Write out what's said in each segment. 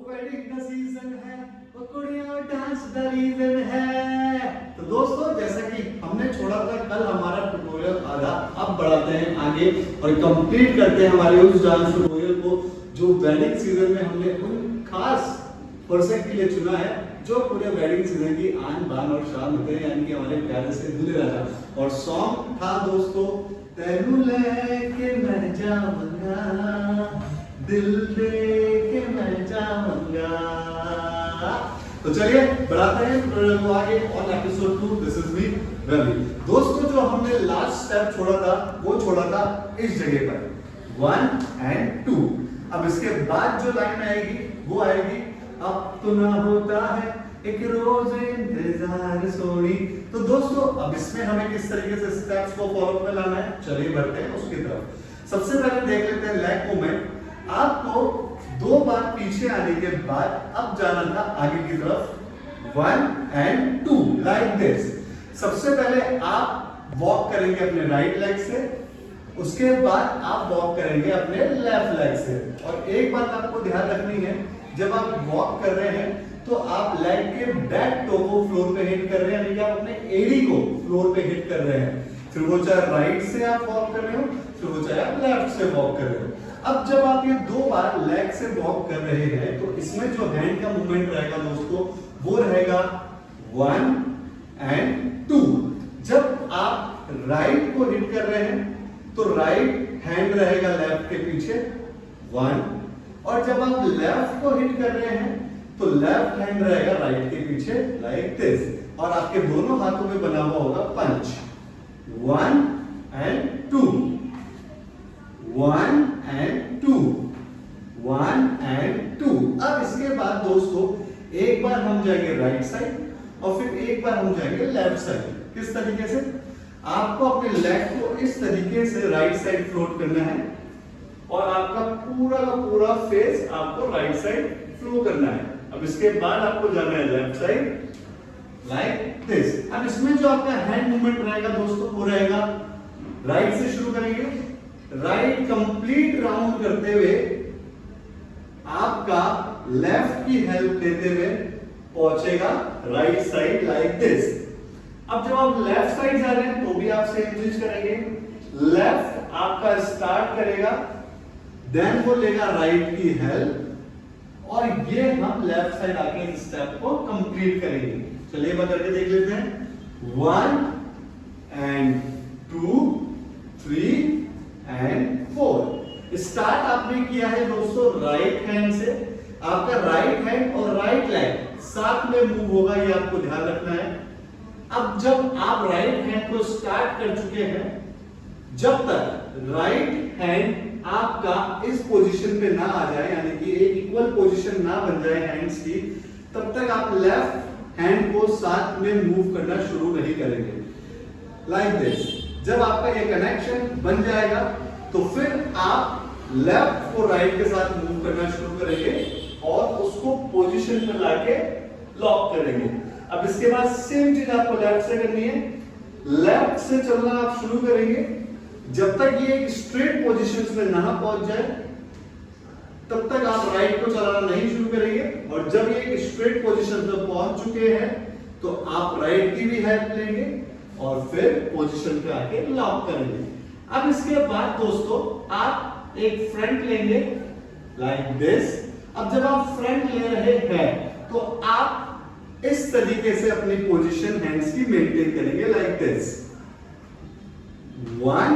Wedding का season है, वो कुड़ियां डांस द रीजन है। तो दोस्तों, जैसा कि हमने छोड़ा था कल हमारा ट्यूटोरियल आधा, अब बढ़ाते हैं आगे और कंप्लीट करते हैं हमारे उस डांस ट्यूटोरियल को जो वेडिंग सीजन में हमने उन खास पर्सन के लिए चुना है जो पूरे वेडिंग सीजन की आन बान और शान होते हैं, यानी कि हमारे प्यारे से दूल्हे राजा। और सॉन्ग था दोस्तों तेनू लेके मैं जाऊंगा, दिल दे के मैं जाऊंगा। तो चलिए बढ़ाते हैं ट्यूटोरियल को आगे on episode 2। This is me Ravi. दोस्तों, जो हमने लास्ट स्टेप छोड़ा था वो छोड़ा था इस जगह पर 1 and 2। अब इसके बाद जो लाइन आएगी वो आएगी अब तो ना होता है एक रोज इंतजार सोनी। तो दोस्तों, अब इसमें हमें किस तरीके से स्टेप्स को फॉलो में लाना है, चलिए बढ़ते हैं उसकी तरफ। सबसे पहले देख लेते हैं लेग मूवमेंट। आपको 2 बार पीछे आने के बाद अब जाना था आगे की तरफ 1 and 2 लाइक दिस। सबसे पहले आप वॉक करेंगे अपने राइट लेग से, उसके बाद आप वॉक करेंगे अपने लेफ्ट लेग से। और एक बात आपको ध्यान रखनी है, जब आप वॉक कर रहे हैं तो आप लेग के बैक टो को फ्लोर पे हिट कर रहे हैं, यानी कि आप अपने एड़ी को फ्लोर पे हिट कर रहे हैं। फिर वो चाहे राइट से आप वॉक कर रहे हो, फिर वो चाहे आप लेफ्ट से वॉक कर रहे हो। अब जब आप ये 2 बार लेग से वॉक कर रहे हैं तो इसमें जो हैंड का मूवमेंट रहेगा दोस्तों वो रहेगा 1 and 2। जब आप राइट को हिट कर रहे हैं तो राइट हैंड रहेगा लेफ्ट के पीछे 1, और जब आप लेफ्ट को हिट कर रहे हैं तो लेफ्ट हैंड रहेगा राइट के पीछे लाइक दिस। और आपके दोनों हाथों में बना हुआ होगा पंच 1 and 2, 1 and 2, 1 and 2। अब इसके बाद दोस्तों एक बार हम जाएंगे राइट साइड और फिर एक बार हम जाएंगे लेफ्ट साइड। किस तरीके से? आपको अपने लेग को इस तरीके से राइट साइड फ्लोट करना है और आपका पूरा का पूरा फेस आपको राइट साइड फ्लो करना है। अब इसके बाद आपको जाना है लेफ्ट साइड लाइक दिस। अब इसमें जो आपका हैंड मूवमेंट रहेगा दोस्तों वो रहेगा राइट से शुरू करेंगे, राइट कंप्लीट राउंड करते हुए आपका लेफ्ट की हेल्प लेते हुए पहुंचेगा राइट साइड लाइक दिस। अब जब आप लेफ्ट साइड जा रहे हैं तो भी आप सेम चीज करेंगे। लेफ्ट आपका स्टार्ट करेगा, देन वो लेगा राइट की हेल्प और ये हम लेफ्ट साइड आके इस स्टेप को कंप्लीट करेंगे। चलिए बता के देख लेते हैं 1 and 2, 3 and 4। स्टार्ट आपने किया है दोस्तों राइट हैंड से। आपका राइट हैंड और राइट लेग साथ में मूव होगा, ये आपको ध्यान रखना है। अब जब आप राइट हैंड को स्टार्ट कर चुके हैं, जब तक राइट हैंड आपका इस पोजीशन पे ना आ जाए, यानी कि एक इक्वल पोजीशन ना बन जाए हैंड्स की, तब तक आप लेफ्ट हैंड को साथ में मूव करना शुरू नहीं करेंगे लाइक दिस। जब आपका ये कनेक्शन बन जाएगा तो फिर आप लेफ्ट को राइट के साथ मूव करना शुरू करेंगे और उसको पोजीशन पर लाके लॉक करेंगे। अब इसके बाद सेम चीज आपको लेफ्ट से करनी है। लेफ्ट से चलना आप शुरू करेंगे, जब तक ये एक स्ट्रेट पोजीशन में ना पहुंच जाए तब तक आप राइट को चलाना नहीं शुरू करेंगे। और जब ये एक स्ट्रेट पोजीशन पर पहुंच चुके हैं तो आप राइट की भी हेल्प लेंगे और फिर पोजीशन पे आके लॉक करेंगे। अब इसके बाद दोस्तों आप एक फ्रंट लेंगे लाइक दिस। अब जब आप फ्रंट ले रहे हैं तो आप इस तरीके से अपनी पोजीशन हैंड्स की मेंटेन करेंगे लाइक दिस 1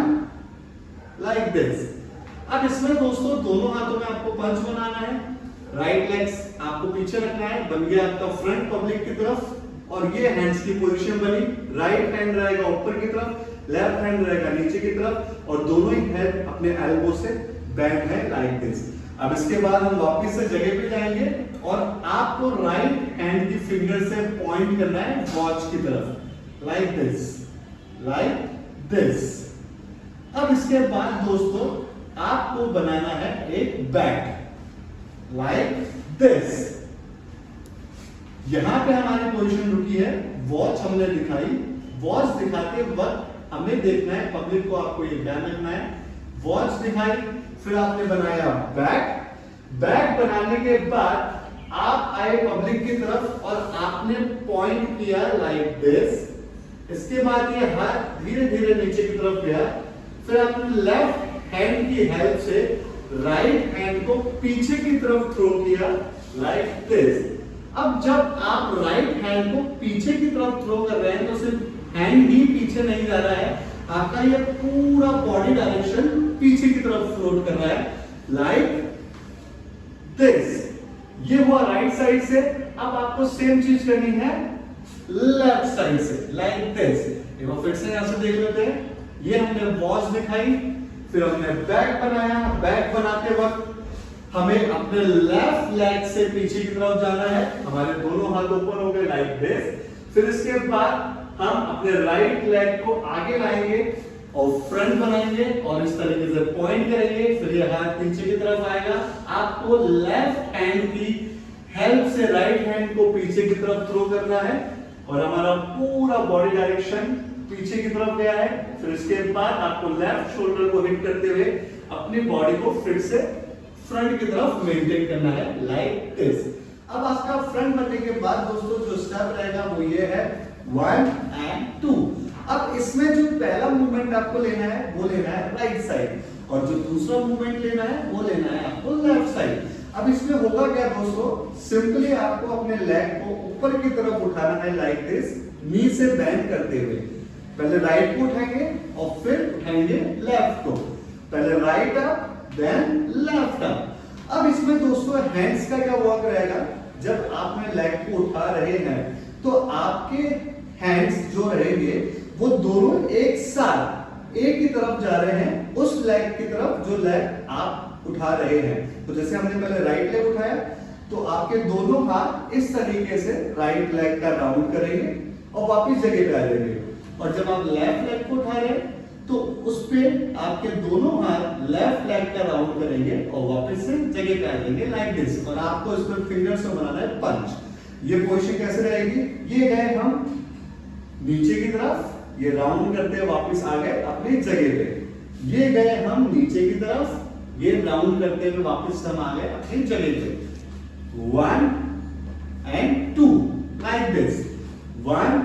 लाइक दिस। अब इसमें दोस्तों दोनों हाथों में आपको पंच बनाना है। राइट लेग्स आपको पीछे रखना है, बन गया आपका फ्रंट पब्लिक की तरफ। और ये हैंड्स की पोजीशन बनी, राइट हैंड रहेगा ऊपर की तरफ, लेफ्ट हैंड रहेगा नीचे की तरफ और दोनों ही हैंड अपने एल्बो से बैंड है लाइक दिस। अब इसके बाद हम वापस से जगह पे जाएंगे और आपको राइट हैंड की फिंगर से पॉइंट करना है वॉच की तरफ लाइक दिस, लाइक दिस। अब इसके बाद दोस्तों आपको बनाना है एक बैक लाइक दिस। यहां पे हमारी पोजीशन रुकी है, वॉच हमने दिखाई। वॉच दिखाते वक्त हमें देखना है, पब्लिक को आपको ये ध्यान रखना है। वॉच दिखाई, फिर आपने बनाया बैक। बैक बनाने के बाद आप आए पब्लिक की तरफ और आपने पॉइंट किया लाइक दिस। इसके बाद ये हाथ धीरे धीरे नीचे की तरफ गया, फिर आपने लेफ्ट हैंड की हेल्प से राइट हैंड को पीछे की तरफ थ्रो किया लाइक दिस। अब जब आप राइट हैंड को पीछे की तरफ थ्रो कर रहे हैं तो सिर्फ हैंड ही पीछे नहीं जा रहा है, आपका ये पूरा बॉडी डायरेक्शन पीछे की तरफ फ्लोट कर रहा है लाइक दिस। ये हुआ राइट साइड से। अब आपको सेम चीज करनी है लेफ्ट साइड से लाइक दिस। एक बार फिर से यहां से देख लेते हैं। ये हमने वॉच दिखाई, फिर हमने बैक बनाया। बैक बनाते वक्त हमें अपने लेफ्ट लेग से पीछे की तरफ जाना है, हमारे दोनों हाथ ऊपर हो गए लाइक दिस। फिर इसके बाद हम अपने राइट लेग को आगे लाएंगे और फ्रंट बनाएंगे और इस तरीके से पॉइंट करेंगे, फिर ये हाथ पीछे की तरफ आएगा। आपको लेफ्ट हैंड की हेल्प से राइट हैंड को पीछे की तरफ थ्रो करना है और हमारा पूरा बॉडी डायरेक्शन पीछे की तरफ गया है। फिर इसके बाद आपको लेफ्ट शोल्डर को हिट करते हुए अपनी बॉडी को फिर से फ्रंट की तरफ मेंटेन करना है लाइक दिस। अब आपका फ्रंट बनने के बाद दोस्तों जो स्टेप रहेगा वो ये है 1 and 2। अब इसमें जो पहला मूवमेंट आपको लेना है वो लेना है राइट साइड और जो दूसरा मूवमेंट लेना है वो लेना है आपको लेफ्ट साइड। अब इसमें होगा क्या दोस्तों, सिंपली आपको अपने लेग को ऊपर की तरफ उठाना है लाइक दिस, नी से बेंड करते हुए। पहले राइट को उठाएंगे और फिर उठाएंगे लेफ्ट को। पहले right up then left up. अब इसमें दोस्तों हैंड्स का क्या वर्क रहेगा, जब आप में लेग को उठा रहे हैं तो आपके हैंड्स जो रहेंगे वो दोनों एक साथ एक ही तरफ जा रहे हैं, उस लेग की तरफ जो लेग आप उठा रहे हैं। तो जैसे हमने पहले राइट लेग उठाया तो आपके दोनों हाथ इस तरीके से राइट लेग का राउंड करेंगे और वापस जगह पे आ जाएंगे। और जब आप लेफ्ट लेग को उठा रहे हैं तो उस पे आपके दोनों हाथ लेफ्ट लेग का राउंड करेंगे और वापस से जगह पे आ जाएंगे लाइक दिस। और आपको इसमें फिंगर से बनाना है पंच। ये पोजीशन कैसे रहेगी, ये गए हम नीचे की तरफ, ये राउंड करते हैं वापस आ गए अपनी जगह पे। ये गए हम नीचे की तरफ, ये राउंड करते हुए वापस हम आ गए अपनी जगह पे। 1 and 2 like this, 1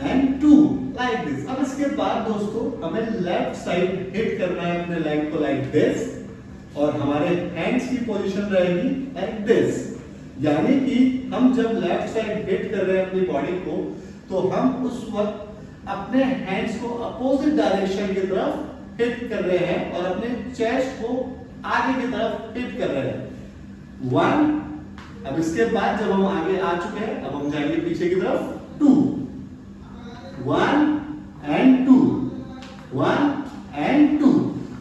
and 2 like this. अब इसके बाद दोस्तों हमें लेफ्ट साइड हिट करना है अपने लेग को लाइक दिस और हमारे हैंड्स की पोजीशन रहेगी लाइक दिस। यानी कि हम जब लेफ्ट साइड हिट कर रहे हैं अपनी बॉडी को तो हम उस वक्त अपने हैंड्स को अपोजिट डायरेक्शन की तरफ हिट कर रहे हैं और अपने चेस्ट को आगे की तरफ हिट कर रहे हैं। 1। अब इसके बाद जब हम आगे आ चुके हैं अब हम जाएंगे पीछे की तरफ 2। 1 and 2, 1 and 2।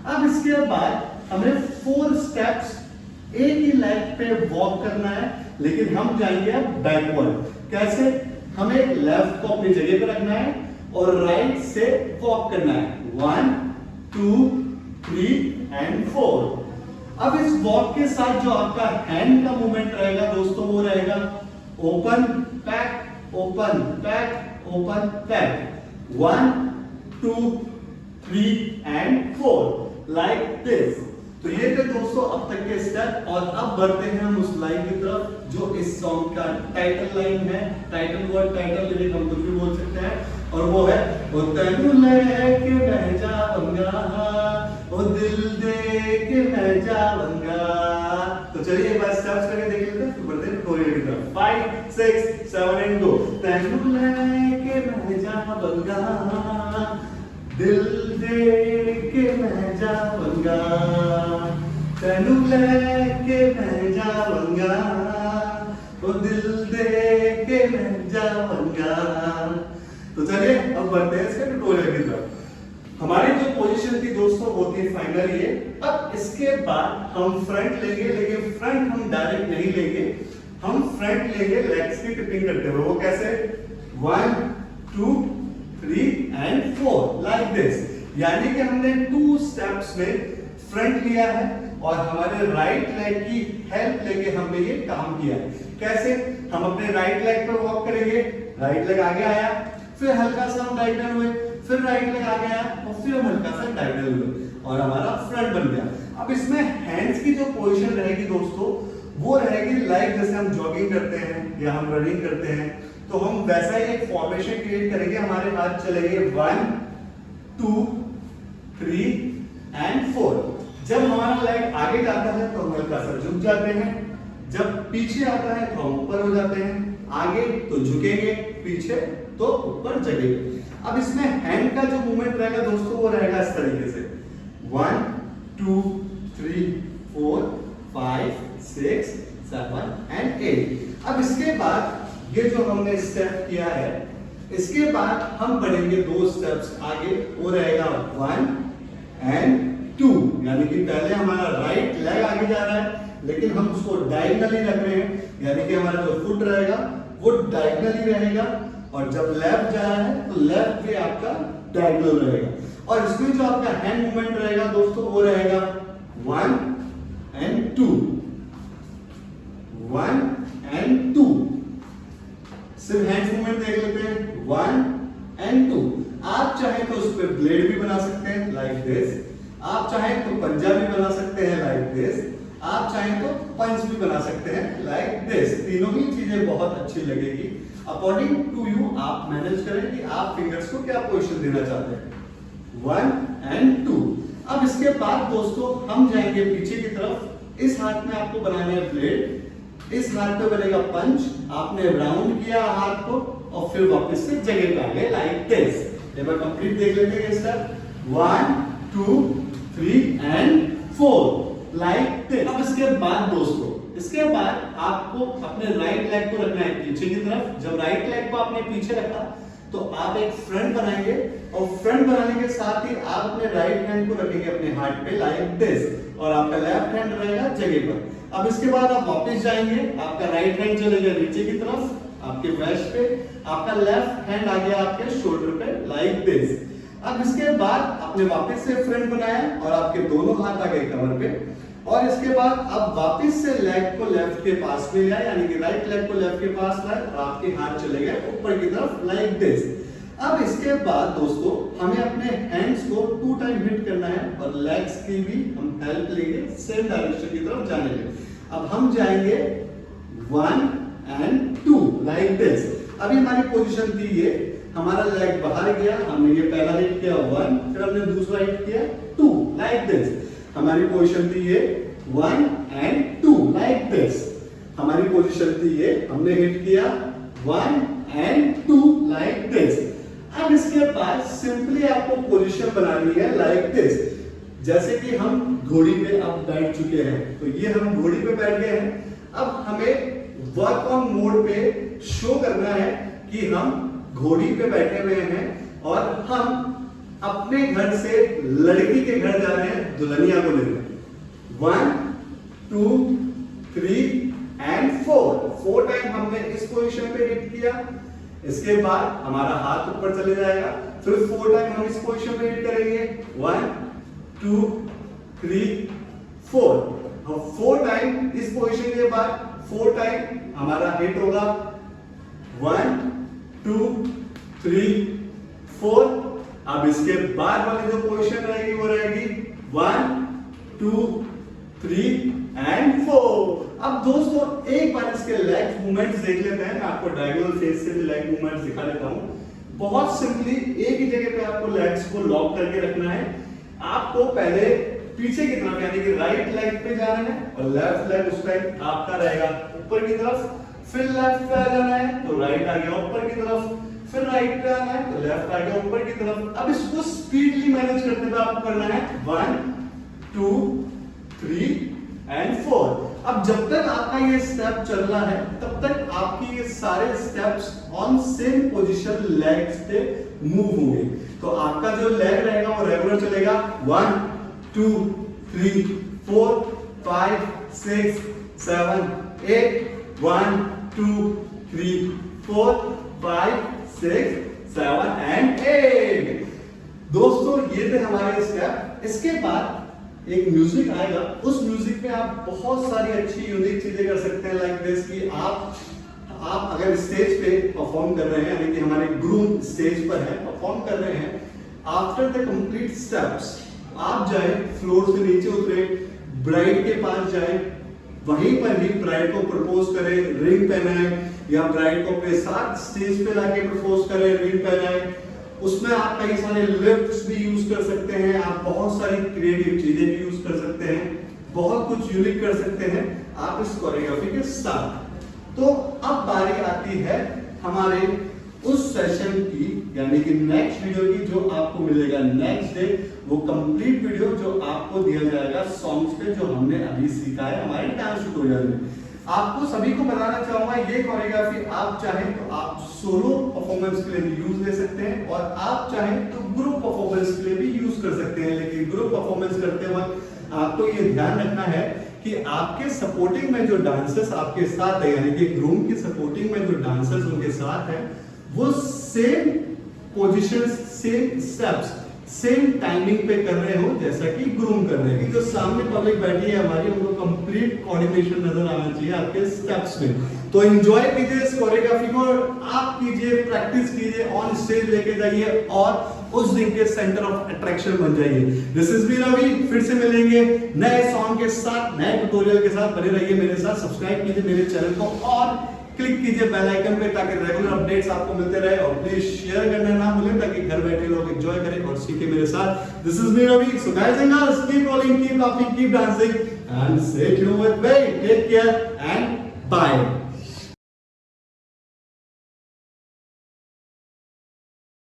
अब इसके बाद हमें 4 स्टेप्स एक ही लेग पे वॉक करना है, लेकिन हम जाएंगे अब बैकवर्ड। कैसे, हमें लेफ्ट को अपनी जगह पे रखना है और राइट से वॉक करना है 1 2 3 and 4। अब इस वॉक के साथ जो आपका हैंड का मूवमेंट रहेगा दोस्तों वो रहेगा open pack open pack open pack 1 2 3 and 4 like this. तो ये थे दोस्तों अब तक के स्टेप और अब बढ़ते हैं हम उस लाइन की तरफ जो इस सॉन्ग का टाइटल लाइन है। टाइटल वर्ड टाइटल लिरिक हम कुछ भी बोल सकते हैं और वो है ओ तैनू लेके मैं जाऊंगा ओ दिल दे के मैं जाऊंगा। तो चलिए एक बार स्टेप्स करके देख लेते हैं, फिर बढ़ते हैं कोरियर की तरफ। 5 6 7 and go। तैनू लेके मैं जाऊंगा दिल दे के मैं जाऊंगा तैनू लेके मैं जाऊंगा ओ दिल दे के मैं जाऊंगा। तो चलिए अब बढ़ते हैं इसके ट्यूटोरियल की तरफ। हमारी जो पोजीशन थी दोस्तों वो थी फाइनल ये। अब इसके बाद हम फ्रंट लेंगे, लेकिन फ्रंट हम डायरेक्ट नहीं लेंगे, हम फ्रंट लेंगे लेग्स की टिपिंग करते हुए। वो कैसे 1 2 3 and 4 लाइक दिस। यानी कि हमने 2 स्टेप्स में फ्रंट लिया है और हमारे राइट लेग की हेल्प लेके हमने ये काम किया है। कैसे, हम अपने राइट लेग पर वॉक करेंगे, राइट लेग आगे आया, फिर हल्का सा हम डायगोनल हुए, फिर राइट लेग आगे आया और फिर हम हल्का सा डायगोनल हुए और हमारा फ्रंट बन गया। अब इसमें हैंड्स की जो पोजीशन रहेगी दोस्तों वो रहेगी लाइक जैसे हम जॉगिंग करते हैं या हम रनिंग करते हैं, तो हम वैसा ही एक फॉर्मेशन क्रिएट करेंगे। हमारे हाथ चलेंगे 1 2 3 एंड 4। जब हमारा लेग आगे जाता है तो हम हल्का सा झुक जाते हैं, जब पीछे आता है तो हम ऊपर हो जाते हैं, आगे तो झुकेंगे, पीछे तो ऊपर जगेंगे। अब इसमें हैंड का जो मूवमेंट रहेगा दोस्तों वो रहेगा इस तरीके से 1 2 3 4 5 6 7 एंड 8। अब इसके बाद ये जो हमने स्टेप किया है, इसके बाद हम बढ़ेंगे 2 स्टेप्स आगे, वो रहेगा 1 एंड 2। यानी कि पहले हमारा राइट लेग आगे जा रहा है लेकिन हम उसको डायगनली रख रहे हैं, यानी कि हमारा जो फुट रहेगा वो डायगनली रहेगा, और जब लेफ्ट जा रहा है तो लेफ्ट भी आपका डायगनल रहेगा। और इसमें जो आपका हैंड मूवमेंट रहेगा दोस्तों वो रहेगा 1 एंड 2 1 एंड 2। सिर्फ हैंड मूवमेंट देख लेते हैं 1 एंड 2। आप चाहे तो उस पर ब्लेड भी बना सकते हैं लाइक दिस, आप चाहे तो पंजा भी बना सकते हैं लाइक दिस, आप चाहें तो पंच भी बना सकते हैं लाइक दिस। तीनों ही चीजें बहुत अच्छी लगेगी। अकॉर्डिंग टू यू आप मैनेज करें कि आप फिंगर्स को क्या पोजीशन देना चाहते हैं। 1 एंड 2। अब इसके बाद दोस्तों हम जाएंगे पीछे की तरफ। इस हाथ में आपको बनाना है ब्लेड, इस हाथ पे बनेगा पंच। आपने राउंड किया हाथ को और फिर वापस से जगह पे आ गए लाइक दिस। एक बार कंप्लीट देख लेते हैं स्टेप 1 2 3 एंड 4 लाइक दिस। अब इसके बाद दोस्तों, इसके बाद आपको अपने राइट लेग को रखना है पीछे की तरफ। जब राइट लेग को आपने पीछे रखा तो आप एक फ्रंट बनाएंगे, और फ्रंट बनाने के साथ ही आप अपने राइट हैंड को रखेंगे अपने हार्ट पे लाइक दिस, और आपका लेफ्ट हैंड रहेगा जगह पर। अब इसके बाद आप वापस जाएंगे, आपका राइट हैंड चलेगा नीचे की तरफ आपके वेस्ट पे, आपका लेफ्ट हैंड आ गया आपके शोल्डर पे लाइक दिस। अब इसके बाद आपने वापस से फ्रंट बनाया और आपके दोनों हाथ आ गए कमर पे, और इसके बाद अब वापस से लेग को लेफ्ट के पास में लाए, यानी कि राइट लेग को लेफ्ट के पास लाए और आपके हाथ चले गए ऊपर की तरफ लाइक दिस। अब इसके बाद दोस्तों हमें अपने हैंड्स को 2 टाइम हिट करना है और लेग्स की भी हम हेल्प लेंगे सेम डायरेक्शन की तरफ जाने के। अब हम जाएंगे 1 एंड 2 लाइक दिस। अभी हमारी पोजीशन थी ये, हमारा लेग बाहर गया, हमने ये पहला हिट किया 1, फिर हमने दूसरा हिट किया 2 लाइक दिस। हमारी पोजीशन थी ये 1 एंड 2 लाइक दिस। हमारी पोजीशन थी ये, हमने हिट किया 1 एंड 2 लाइक दिस। अब इसके बाद सिंपली आपको पोजीशन बनानी है लाइक दिस। जैसे कि हम घोड़ी पे अब बैठ चुके हैं, तो ये हम घोड़ी पे बैठ गए हैं। अब हमें वर्क ऑन मोड पे शो करना है कि हम घोड़ी पे बैठे हुए हैं और हम अपने घर से लड़की के घर जा रहे हैं दुल्हनिया को लेने। 1 2 3 एंड 4 टाइम हमने इस पोजीशन पे हिट किया। इसके बाद हमारा हाथ ऊपर चले जाएगा, फिर 4 टाइम हम इस पोजीशन पे हिट करेंगे 1 2 3 4। और 4 टाइम इस पोजीशन के बाद 4 टाइम हमारा हिट होगा 1 2 3 4। अब इसके बाद वाली जो पोजीशन रहेगी वो रहेगी 1 2 3 एंड 4। अब दोस्तों एक बार इसके लेग मूवमेंट्स देख लेते हैं। मैं आपको डायगोनल फेस से भी लेग मूवमेंट्स दिखा देता हूं। बहुत सिंपली एक ही जगह पे आपको लेग्स को लॉक करके रखना है। आपको पहले पीछे की तरफ यानी कि राइट लेग पे जाना है और लेफ्ट लेग उस टाइम आपका रहेगा ऊपर की तरफ, फिर लेफ्ट पे आ जाना है तो राइट आ गया ऊपर की तरफ, फिर राइट पे आना है तो लेफ्ट आ गया ऊपर की तरफ। अब इसको स्पीडली मैनेज करते हुए आपको करना है 1 2 3 एंड 4। अब जब तक आपका ये स्टेप चल रहा है तब तक आपकी ये सारे steps on same position legs पे मूव होंगे। तो आपका जो लेग रहेगा वो रेगुलर चलेगा 1 2 3 4 5 6 7 8 1 2 3 4 5 6 7 एंड 8। दोस्तों ये थे हमारे स्टेप। इसके बाद एक म्यूजिक आएगा, उस म्यूजिक में आप बहुत सारी अच्छी यूनिक चीजें कर सकते हैं लाइक दिस कि आप अगर स्टेज पे परफॉर्म कर रहे हैं यानी कि हमारे ग्रूम स्टेज पर है परफॉर्म कर रहे हैं, आफ्टर द कंप्लीट स्टेप्स आप जाए फ्लोर से नीचे उतरे, ब्राइड के पास जाए, वहीं पर ही ब्राइड को प्रपोज करें, रिंग पहनाएं, या ब्राइड को अपने साथ स्टेज पे लाके प्रपोज करें, रिंग पहनाएं। उसमें आप कई सारे लिफ्ट्स भी यूज कर सकते हैं, आप बहुत सारी क्रिएटिव चीजें भी यूज कर सकते हैं, बहुत कुछ यूनिक कर सकते हैं आप इस कोरियोग्राफी के साथ। तो अब बारी आती है हमारे उस सेशन की, यानी कि नेक्स्ट वीडियो की, जो आपको मिलेगा नेक्स्ट डे, वो कंप्लीट वीडियो जो आपको दिया जाएगा सॉन्ग्स पे जो हमने अभी सीखा है हमारे डांस ट्यूटोरियल में। आपको सभी को बताना चाहूंगा, ये कोरियोग्राफी आप चाहें तो आप सोलो परफॉर्मेंस के लिए भी यूज ले सकते हैं, और आप चाहें तो ग्रुप परफॉर्मेंस के लिए भी यूज कर सकते हैं। लेकिन ग्रुप परफॉर्मेंस करते वक्त आपको ये ध्यान रखना है कि आपके सपोर्टिंग में जो डांसर्स आपके साथ है, यानी कि ग्रूम की सपोर्टिंग में जो डांसर्स उनके साथ है, वो same positions, same steps, same timing पे कर रहे हो जैसा कि ग्रूम कर रहे हैं। जो सामने पब्लिक बैठी है हमारी, उनको कंप्लीट कोऑर्डिनेशन नजर आना चाहिए आपके स्टेप्स में। तो एंजॉय कीजिए इस कोरियोग्राफी को, आप कीजिए, प्रैक्टिस कीजिए, ऑन स्टेज लेके जाइए और उस दिन के सेंटर ऑफ अट्रैक्शन बन जाइए। दिस इज मी रवि, फिर से मिलेंगे नए सॉन्ग के साथ, नए ट्यूटोरियल के साथ। बने रहिए मेरे साथ, सब्सक्राइब कीजिए मेरे चैनल को और क्लिक कीजिए बेल आइकन पे, ताकि रेगुलर अपडेट्स आपको मिलते रहे। और प्लीज शेयर करना ना भूलें, ताकि घर बैठे लोग एंजॉय करें और सीखें मेरे साथ। This is me Ravi, so guys and girls, keep rolling, keep laughing, keep dancing and stay tuned with me. Take care and bye.